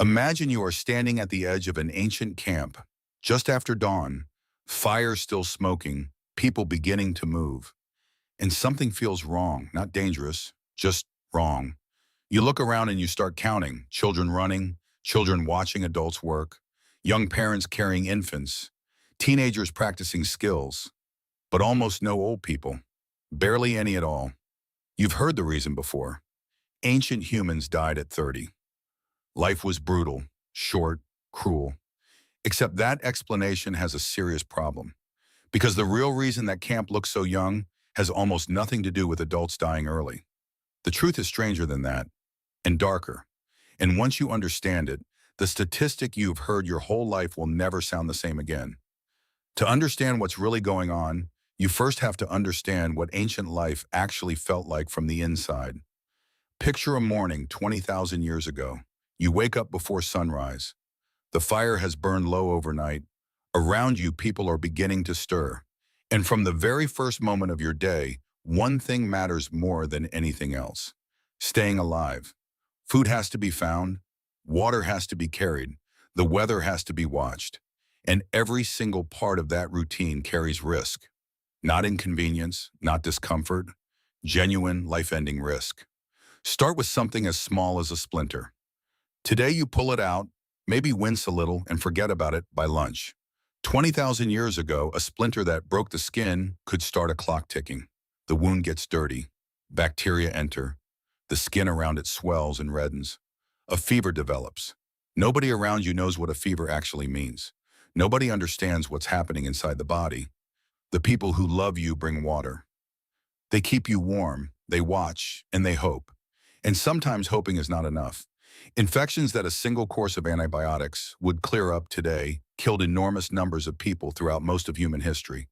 Imagine you are standing at the edge of an ancient camp, just after dawn, fire still smoking, people beginning to move, and something feels wrong, not dangerous, just wrong. You look around and you start counting, children running, children watching adults work, young parents carrying infants, teenagers practicing skills, but almost no old people, barely any at all. You've heard the reason before. Ancient humans died at 30. Life was brutal, short, cruel. Except that explanation has a serious problem. Because the real reason that camp looks so young has almost nothing to do with adults dying early. The truth is stranger than that, and darker. And once you understand it, the statistic you've heard your whole life will never sound the same again. To understand what's really going on, you first have to understand what ancient life actually felt like from the inside. Picture a morning 20,000 years ago. You wake up before sunrise. The fire has burned low overnight. Around you, people are beginning to stir. And from the very first moment of your day, one thing matters more than anything else: staying alive. Food has to be found, water has to be carried, the weather has to be watched. And every single part of that routine carries risk. Not inconvenience, not discomfort, genuine life-ending risk. Start with something as small as a splinter. Today you pull it out, maybe wince a little and forget about it by lunch. 20,000 years ago, a splinter that broke the skin could start a clock ticking. The wound gets dirty. Bacteria enter. The skin around it swells and reddens. A fever develops. Nobody around you knows what a fever actually means. Nobody understands what's happening inside the body. The people who love you bring water. They keep you warm, they watch, and they hope. And sometimes hoping is not enough. Infections that a single course of antibiotics would clear up today killed enormous numbers of people throughout most of human history.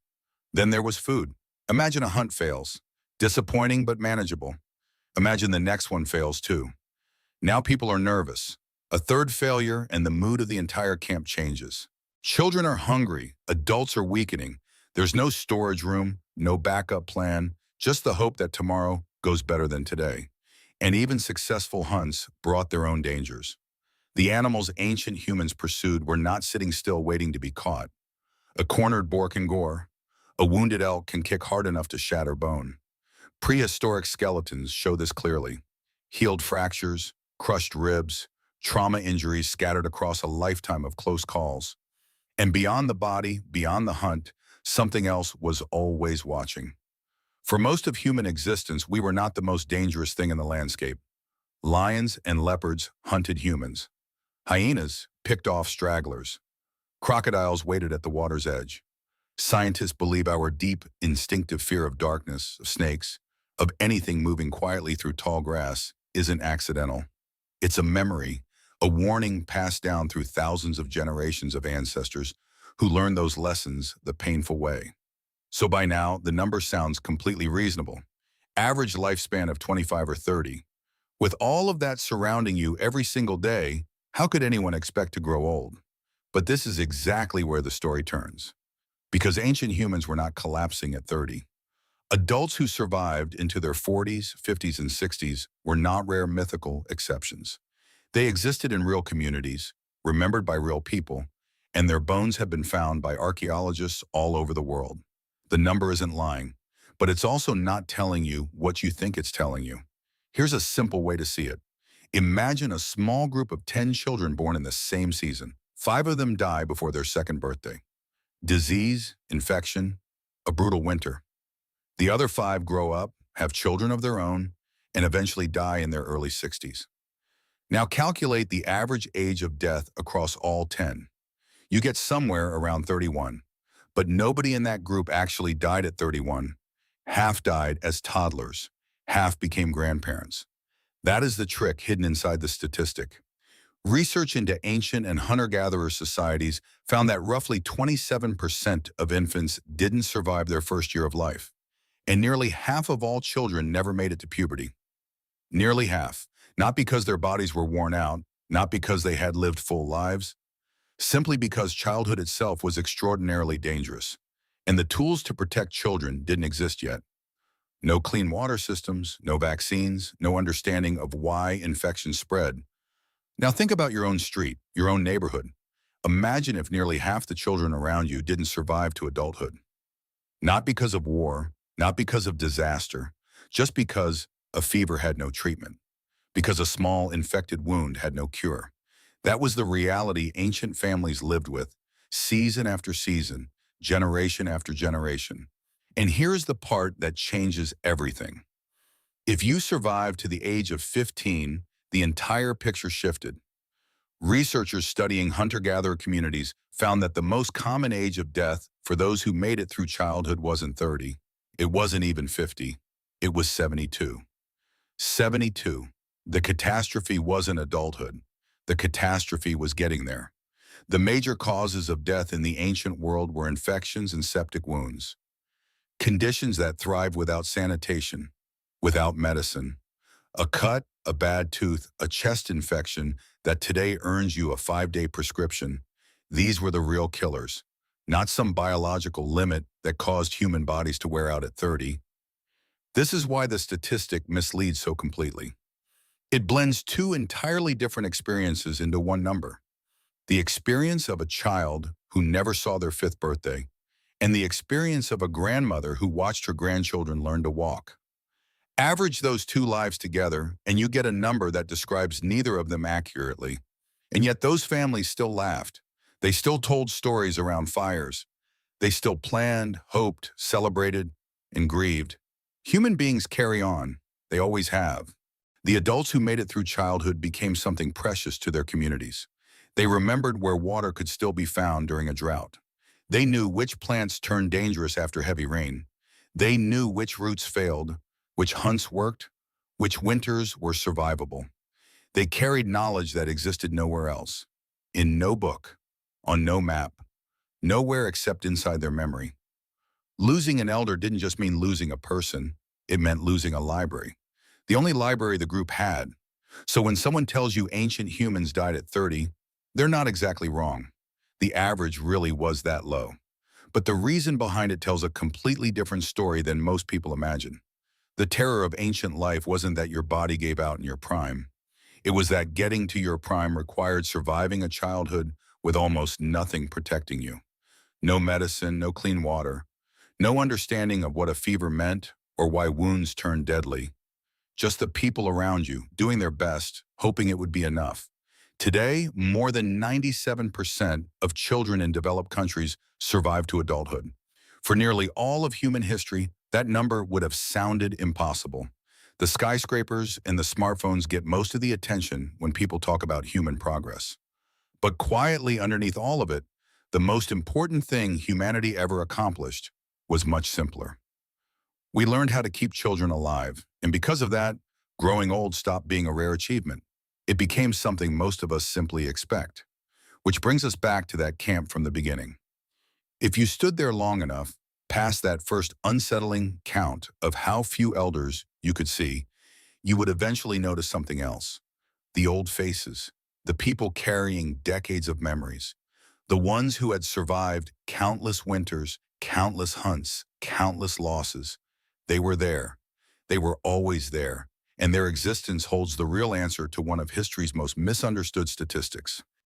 Then there was food. Imagine a hunt fails. Disappointing but manageable. Imagine the next one fails too. Now people are nervous. A third failure and the mood of the entire camp changes. Children are hungry. Adults are weakening. There's no storage room, no backup plan, just the hope that tomorrow goes better than today. And even successful hunts brought their own dangers. The animals ancient humans pursued were not sitting still waiting to be caught. A cornered boar can gore. A wounded elk can kick hard enough to shatter bone. Prehistoric skeletons show this clearly. Healed fractures, crushed ribs, trauma injuries scattered across a lifetime of close calls. And beyond the body, beyond the hunt, something else was always watching. For most of human existence, we were not the most dangerous thing in the landscape. Lions and leopards hunted humans. Hyenas picked off stragglers. Crocodiles waited at the water's edge. Scientists believe our deep, instinctive fear of darkness, of snakes, of anything moving quietly through tall grass isn't accidental. It's a memory, a warning passed down through thousands of generations of ancestors who learned those lessons the painful way. So by now, the number sounds completely reasonable. Average lifespan of 25 or 30. With all of that surrounding you every single day, how could anyone expect to grow old? But this is exactly where the story turns. Because ancient humans were not collapsing at 30. Adults who survived into their 40s, 50s, and 60s were not rare mythical exceptions. They existed in real communities, remembered by real people, and their bones have been found by archaeologists all over the world. The number isn't lying, but it's also not telling you what you think it's telling you. Here's a simple way to see it. Imagine a small group of 10 children born in the same season. 5 of them die before their second birthday. Disease, infection, a brutal winter. The other 5 grow up, have children of their own, and eventually die in their early 60s. Now calculate the average age of death across all 10. You get somewhere around 31. But nobody in that group actually died at 31. Half died as toddlers. Half became grandparents. That is the trick hidden inside the statistic. Research into ancient and hunter-gatherer societies found that roughly 27% of infants didn't survive their first year of life. And nearly half of all children never made it to puberty. Nearly half. Not because their bodies were worn out, not because they had lived full lives, simply because childhood itself was extraordinarily dangerous, and the tools to protect children didn't exist yet. No clean water systems, no vaccines, no understanding of why infections spread. Now think about your own street, your own neighborhood. Imagine if nearly half the children around you didn't survive to adulthood. Not because of war, not because of disaster, just because a fever had no treatment, because a small infected wound had no cure. That was the reality ancient families lived with, season after season, generation after generation. And here's the part that changes everything. If you survived to the age of 15, the entire picture shifted. Researchers studying hunter-gatherer communities found that the most common age of death for those who made it through childhood wasn't 30. It wasn't even 50. It was 72. 72. The catastrophe wasn't adulthood. The catastrophe was getting there. The major causes of death in the ancient world were infections and septic wounds, conditions that thrive without sanitation, without medicine. A cut, a bad tooth, a chest infection that today earns you a 5-day prescription. These were the real killers, not some biological limit that caused human bodies to wear out at 30. This is why the statistic misleads so completely. It blends two entirely different experiences into one number. The experience of a child who never saw their 5th birthday, and the experience of a grandmother who watched her grandchildren learn to walk. Average those two lives together, and you get a number that describes neither of them accurately. And yet those families still laughed. They still told stories around fires. They still planned, hoped, celebrated, and grieved. Human beings carry on. They always have. The adults who made it through childhood became something precious to their communities. They remembered where water could still be found during a drought. They knew which plants turned dangerous after heavy rain. They knew which routes failed, which hunts worked, which winters were survivable. They carried knowledge that existed nowhere else, in no book, on no map, nowhere except inside their memory. Losing an elder didn't just mean losing a person, it meant losing a library. The only library the group had. So when someone tells you ancient humans died at 30, they're not exactly wrong. The average really was that low. But the reason behind it tells a completely different story than most people imagine. The terror of ancient life wasn't that your body gave out in your prime. It was that getting to your prime required surviving a childhood with almost nothing protecting you. No medicine, no clean water, no understanding of what a fever meant or why wounds turned deadly. Just the people around you, doing their best, hoping it would be enough. Today, more than 97% of children in developed countries survive to adulthood. For nearly all of human history, that number would have sounded impossible. The skyscrapers and the smartphones get most of the attention when people talk about human progress. But quietly underneath all of it, the most important thing humanity ever accomplished was much simpler. We learned how to keep children alive, and because of that, growing old stopped being a rare achievement. It became something most of us simply expect. Which brings us back to that camp from the beginning. If you stood there long enough, past that first unsettling count of how few elders you could see, you would eventually notice something else. The old faces, the people carrying decades of memories, the ones who had survived countless winters, countless hunts, countless losses. They were there. They were always there, and their existence holds the real answer to one of history's most misunderstood statistics.